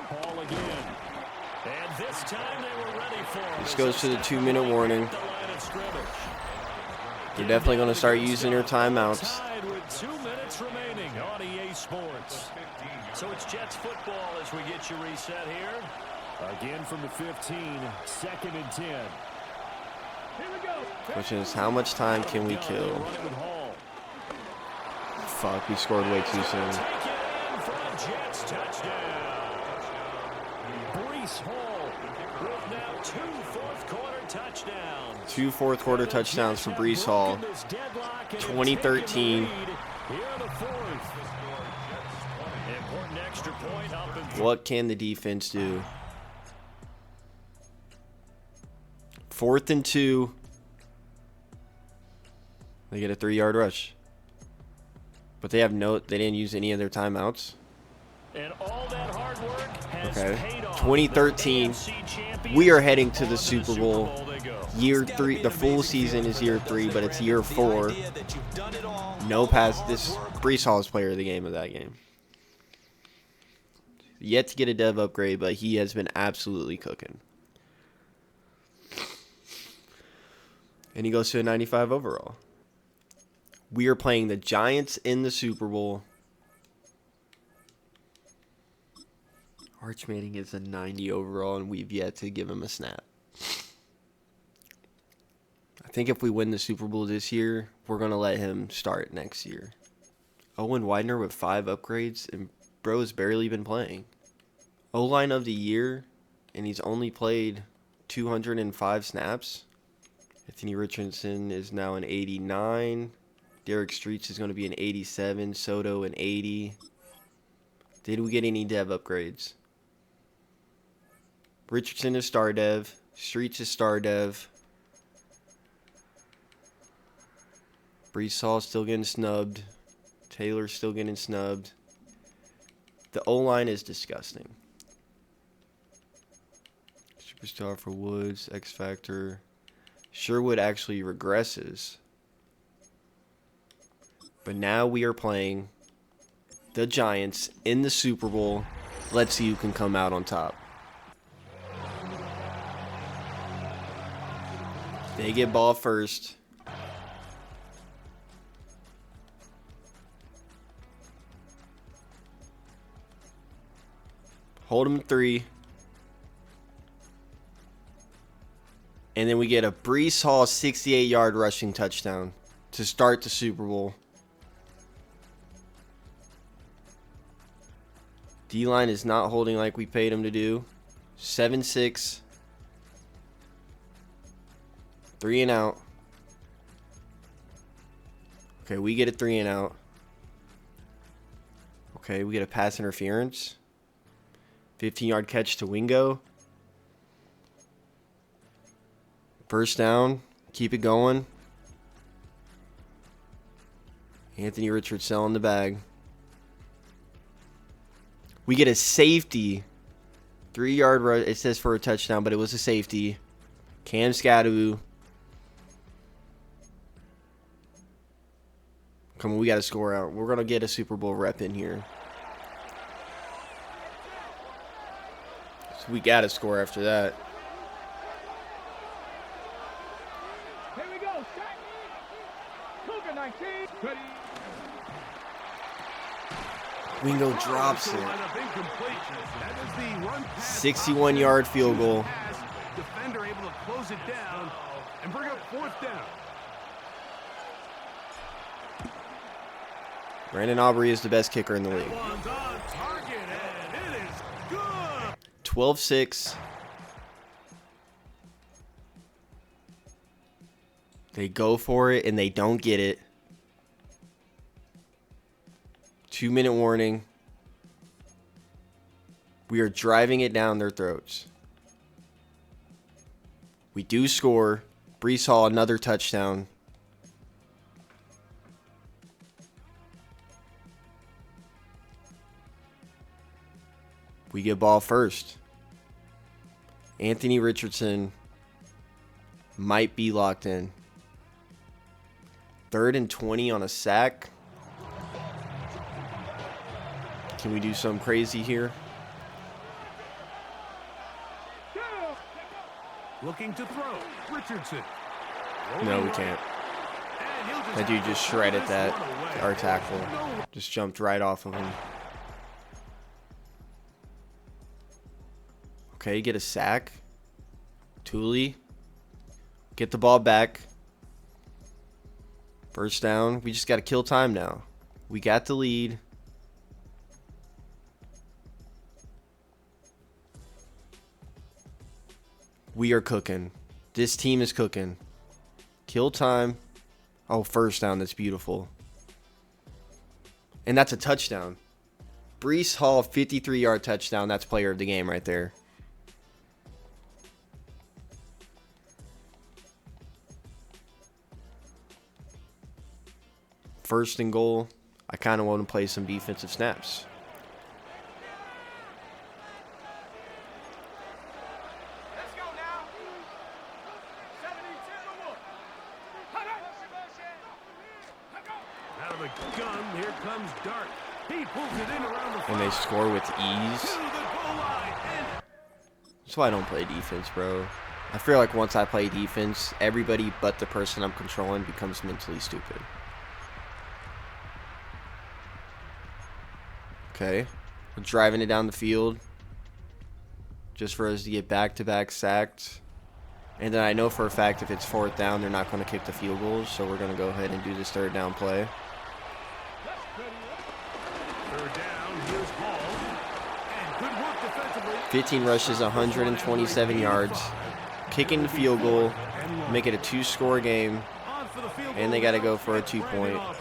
Hall again. And this time they were ready for it. This goes to the 2-minute warning. The line of scrimmage. They're definitely going to start using their timeouts. Tied with 2 minutes remaining on EA Sports. So it's Jets football as we get you reset here. Again from the 15, 2nd and 10. Here we go. Question is, how much time can we kill? Fuck, we scored way too soon. Take it in for a Jets touchdown. Breece Hall with now 2 fourth-quarter touchdowns. 2 fourth-quarter touchdowns for Breece Hall. 2013. What can the defense do? 4th and 2. They get a 3-yard rush. But they didn't use any of their timeouts. And all that hard work has paid off. 2013. We are heading to the Super Bowl. Year 3. The full season is year 3, but it's year 4. No pass. This Breece Hall is player of the game of that game. Yet to get a dev upgrade, but he has been absolutely cooking. And he goes to a 95 overall. We are playing the Giants in the Super Bowl. Arch Manning is a 90 overall, and we've yet to give him a snap. I think if we win the Super Bowl this year, we're going to let him start next year. Owen Widener with 5 upgrades, and bro has barely been playing. O-line of the year, and he's only played 205 snaps. Anthony Richardson is now an 89. Derek Streets is going to be an 87. Soto an 80. Did we get any dev upgrades? Richardson is star dev. Streets is star dev. Breece Hall still getting snubbed. Taylor's still getting snubbed. The O-line is disgusting. Superstar for Woods. X Factor. Sherwood actually regresses. But now we are playing the Giants in the Super Bowl. Let's see who can come out on top. They get ball first. Hold them 3. And then we get a Breece Hall 68-yard rushing touchdown to start the Super Bowl. D-line is not holding like we paid him to do. 7-6. 3 and out. Okay, we get a 3 and out. Okay, we get a pass interference. 15-yard catch to Wingo. First down. Keep it going. Anthony Richardson in the bag. We get a safety. 3-yard rush. It says for a touchdown, but it was a safety. Cam Scadoo. Come on, we got to score out. We're going to get a Super Bowl rep in here. So we got to score after that. Here we go. Cougar 19. Ready. Wingo drops it. 61-yard field goal. Defender able to close it down and bring up 4th down. Brandon Aubrey is the best kicker in the league. One's on target, and it is good. 12-6. They go for it, and they don't get it. 2-minute warning. We are driving it down their throats. We do score. Breece Hall, another touchdown. We get ball first. Anthony Richardson might be locked in. 3rd and 20 on a sack. Can we do something crazy here? Looking to throw. Richardson. No, we can't. That dude just shredded that, our tackle. Just jumped right off of him. Okay, get a sack. Thule. Get the ball back. First down. We just got to kill time now. We got the lead. We are cooking. This team is cooking. Kill time. Oh, first down. That's beautiful. And that's a touchdown. Breece Hall, 53-yard touchdown. That's player of the game right there. First and goal. I kind of want to play some defensive snaps. Let's go now. 72. Out of the gun, here comes Dart. He pulls it in around the And they score with ease. to the goal line. And That's why I don't play defense, bro. I feel like once I play defense, everybody but the person I'm controlling becomes mentally stupid. Okay. We're driving it down the field. Just for us to get back-to-back sacked. And then I know for a fact if it's fourth down, they're not going to kick the field goals. So we're going to go ahead and do this third down play. third down, here's Hall. And good work defensively. 15 rushes, 127 yards. Kicking the field goal. Make it a 2-score game. On for the field And they goal got to go now. for a Brandon 2-point. Aubrey.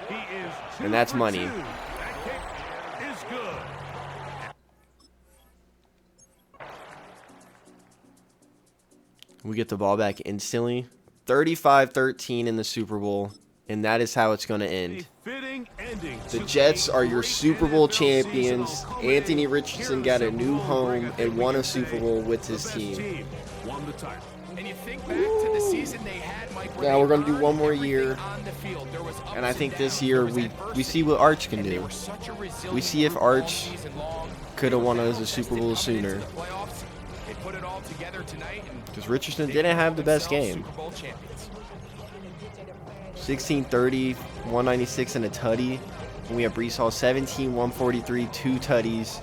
He is And that's 2 for money. 2. That kick is good. We get the ball back instantly. 35-13 in the Super Bowl. And that is how it's going to A end. fitting ending The to Jets a are your great Super Bowl NFL season champions. all culminating Anthony here Richardson in got the a Super new Bowl home ring. I think and we won can a Super say Bowl with the his best team. Won the title. And you think back to the season they had, Mike, where Yeah, they we're gonna do earned one more everything year. on the field. There was ups And I think this downs, year there was we adversity, see what Arch can and they do. were such a resilient We see if group all Arch season long. could have won us a They Super tested Bowl coming into sooner. the playoffs. They put it all together tonight, and Because Richardson they didn't have called the best themselves game. Super Bowl champions. 16-30, 196 and a tutty. And we have Breece Hall 17, 143, 2 tutties,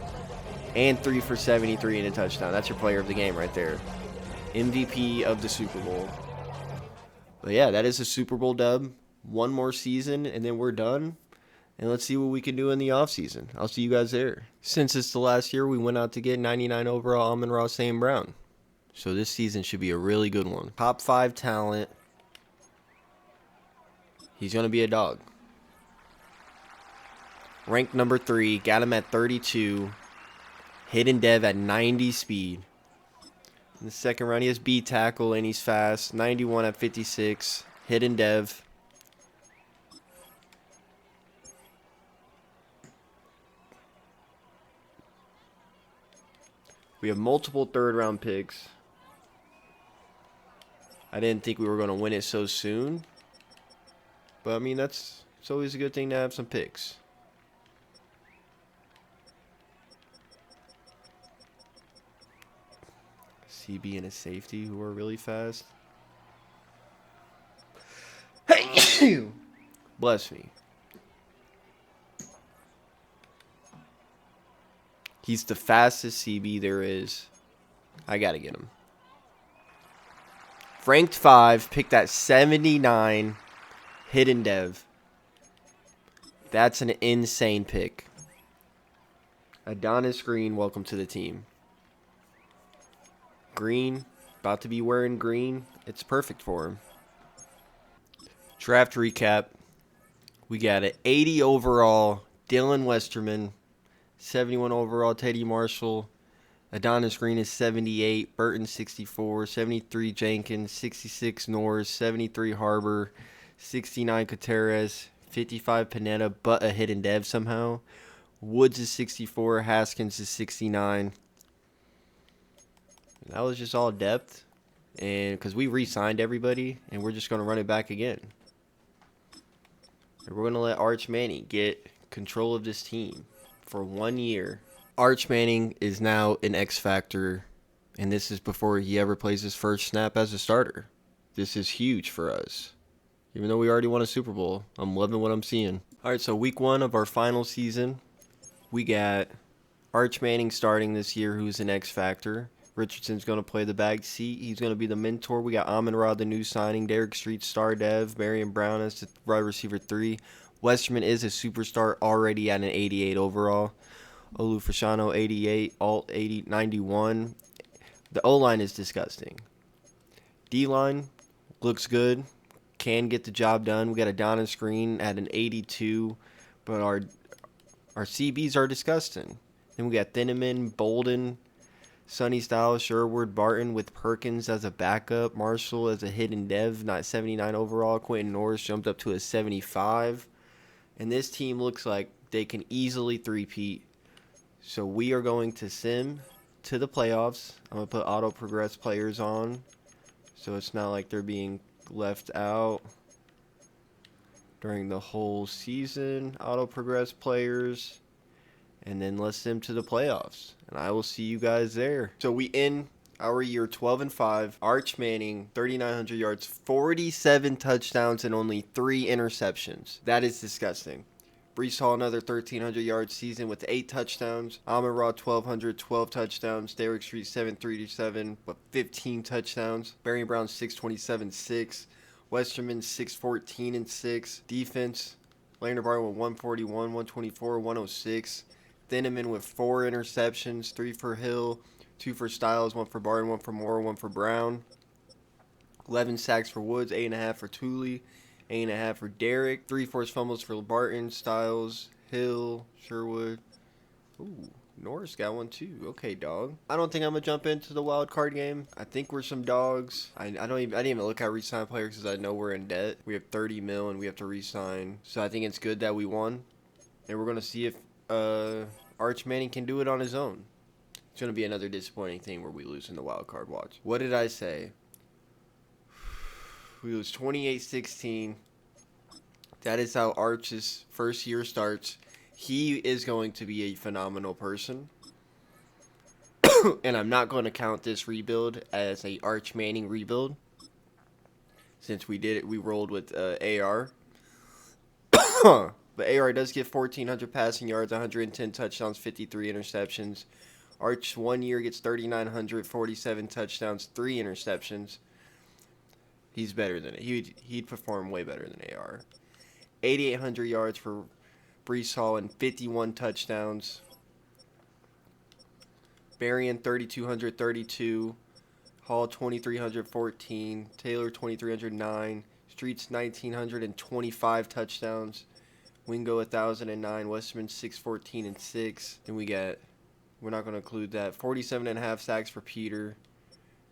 and 3 for 73 and a touchdown. That's your player of the game right there. MVP of the Super Bowl. But yeah, that is a Super Bowl dub. One more season, and then we're done. And let's see what we can do in the offseason. I'll see you guys there. Since it's the last year, we went out to get 99 overall Amon-Ra St. Brown. So this season should be a really good one. Top 5 talent. He's going to be a dog. Ranked number 3. Got him at 32. Hidden dev at 90 speed. In the second round, he has B tackle and he's fast. 91 at 56. Hidden dev. We have multiple third-round picks. I didn't think we were going to win it so soon. But, I mean, it's always a good thing to have some picks. CB and a safety who are really fast. Hey! Bless me. He's the fastest CB there is. I gotta get him. Ranked 5, picked at 79. Hidden dev. That's an insane pick. Adonis Green, welcome to the team. Green, about to be wearing green. It's perfect for him. Draft recap. We got an 80 overall Dylan Westerman. 71 overall Teddy Marshall. Adonis Green is 78. Burton 64. 73 Jenkins. 66 Norris. 73 Harbor. 69 Gutierrez. 55 Panetta, but a hidden dev somehow. Woods is 64. Haskins is 69. That was just all depth. And because we re-signed everybody, and we're just going to run it back again. And we're going to let Arch Manning get control of this team for 1 year. Arch Manning is now an X factor, and this is before he ever plays his first snap as a starter. This is huge for us. Even though we already won a Super Bowl, I'm loving what I'm seeing. All right, so week 1 of our final season, we got Arch Manning starting this year, who's an X factor. Richardson's going to play the back seat. He's going to be the mentor. We got Amon-Ra, the new signing. Derek Street, star dev. Marion Brown as the wide receiver 3. Westerman is a superstar already at an 88 overall. Olu Fashano, 88. Alt, 91. The O-line is disgusting. D-line looks good. Can get the job done. We got a Donna Screen at an 82. But our CBs are disgusting. Then we got Thieneman, Bolden, Sonny Styles, Sherwood, Barton with Perkins as a backup. Marshall as a hidden dev, not 79 overall. Quentin Norris jumped up to a 75. And this team looks like they can easily three-peat. So we are going to sim to the playoffs. I'm going to put auto-progress players on, so it's not like they're being left out during the whole season. Auto-progress players. And then let's sim to the playoffs. And I will see you guys there. So we end our year 12-5. Arch Manning, 3,900 yards, 47 touchdowns, and only 3 interceptions. That is disgusting. Breece Hall, another 1,300 yard season with 8 touchdowns. Amon-Ra, 1,200, 12 touchdowns. Derek Street, 737, but 15 touchdowns. Marion Brown, 627, 6. Westerman, 614 and 6. Defense, Landon Barton with 141, 124, 106. Thieneman with 4 interceptions, 3 for Hill, 2 for Styles, 1 for Barton, 1 for Moore, 1 for Brown. 11 sacks for Woods, 8.5 for Tooley, 8.5 for Derek. 3 forced fumbles for Barton, Styles, Hill, Sherwood. Ooh, Norris got one too. Okay, dog. I don't think I'm gonna jump into the wild card game. I think we're some dogs. I didn't even look at re-sign players because I know we're in debt. We have 30 mil and we have to re-sign. So I think it's good that we won, and we're gonna see if Arch Manning can do it on his own. It's going to be another disappointing thing where we lose in the wild card watch. What did I say? We lose 28-16. That is how Arch's first year starts. He is going to be a phenomenal person. And I'm not going to count this rebuild as a Arch Manning rebuild, since we rolled with AR. But AR does get 1,400 passing yards, 110 touchdowns, 53 interceptions. Arch 1 year gets 3,900, 47 touchdowns, 3 interceptions. He's better than it. He'd perform way better than AR. 8,800 yards for Breece Hall and 51 touchdowns. Berrien 3,232. Hall 2,314. Taylor 2,309. Streets 1,925 touchdowns. Wingo 1,009, Westerman 614 and 6. Then we're not going to include that. 47.5 sacks for Peter,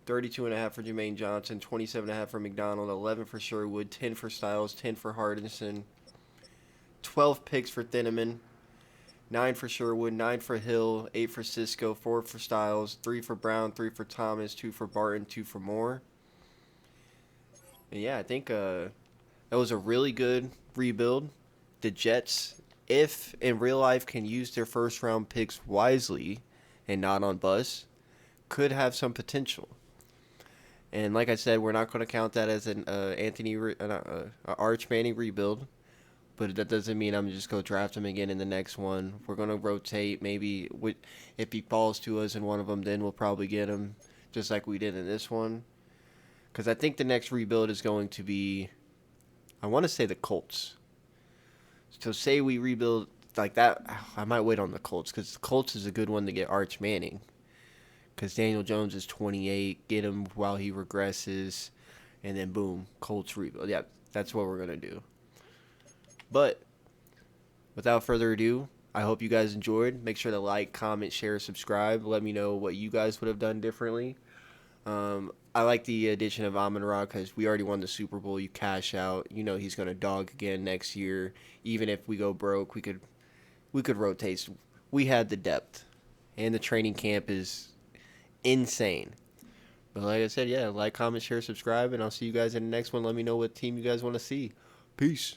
32.5 for Jermaine Johnson, 27.5 for McDonald, 11 for Sherwood, 10 for Styles, 10 for Hardison, 12 picks for Thieneman, 9 for Sherwood, 9 for Hill, 8 for Cisco, 4 for Styles, 3 for Brown, 3 for Thomas, 2 for Barton, 2 for Moore. And yeah, I think that was a really good rebuild. The Jets, if in real life can use their first round picks wisely and not on bus, could have some potential. And like I said, we're not going to count that as an Arch Manning rebuild, but that doesn't mean I'm just going to draft him again in the next one. We're going to rotate. Maybe if he falls to us in one of them, then we'll probably get him, just like we did in this one. Because I think the next rebuild is going to be, I want to say the Colts. So say we rebuild like that, I might wait on the Colts, because the Colts is a good one to get Arch Manning. Because Daniel Jones is 28, get him while he regresses, and then boom, Colts rebuild. Yeah, that's what we're going to do. But without further ado, I hope you guys enjoyed. Make sure to like, comment, share, subscribe. Let me know what you guys would have done differently. I like the addition of Amon-Ra because we already won the Super Bowl. You cash out. You know he's going to dog again next year. Even if we go broke, we could rotate. We had the depth. And the training camp is insane. But like I said, yeah, like, comment, share, subscribe, and I'll see you guys in the next one. Let me know what team you guys want to see. Peace.